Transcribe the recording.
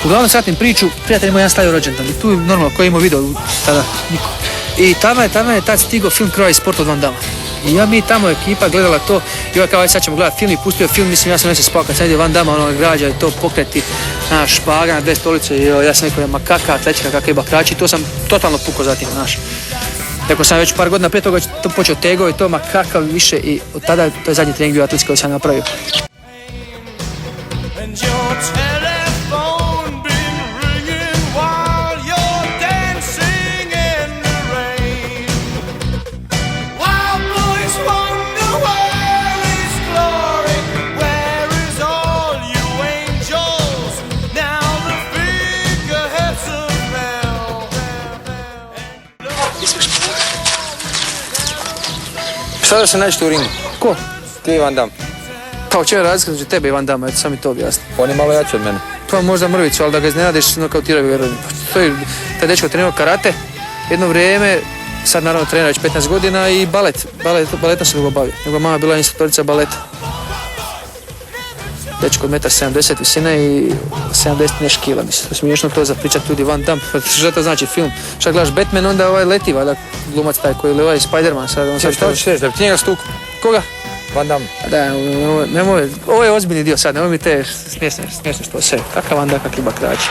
Uglavnom skratim priču, prijatelj moj jedan stavio rođendan i tu normalno ko je imao video tada niko. I tamo je tad stigao film Croatia sport od Van Damme. I mi tamo ekipa gledala to i ovaj kao aj sad ćemo gledati film i pustio film, mislim ja sam ne se spao kad sam vidio Van Damme, ono građa i to pokreti na špaga na dve stolice i ja sam rekao ma kakva atletika, kakve bakrači, to sam totalno pukao zatim, znaš. Rekao sam već par godina prije toga to počeo tego i to ma kakav više i od tada to je zadnji trening bio atletski koji sam napravio. Šta da se nađete u ringu? Ko? Ti i Van Damme. Pa u čemu je razlika između tebe i Van Damme, eto sam mi to objasni. On je malo jači od mene. Pa možda mrvicu, ali da ga iznenadiš, nokautiraju vjerujem. Taj dečko trenirao karate jedno vrijeme, sad naravno trenira već 15 godina i baletom se dugo bavio. Njegova mama bila instruktorica baleta. Dečko od 1,70 m visine i 70 nešto kila, mislim. To je smiješno to za pričati ljudi Van Damme. Šta to znači film? Šta gledaš Batman, onda ovaj leti, valjda glumac taj koji je ovaj Spider-Man sad. Šta hoćeš reći, da bi ti njega stukao? Koga? Van Damme. Da, nemoj, ovo je ozbiljni dio sad, nemoj mi te smiješne što sve. Kakav Van Damme, kakvi bakrači.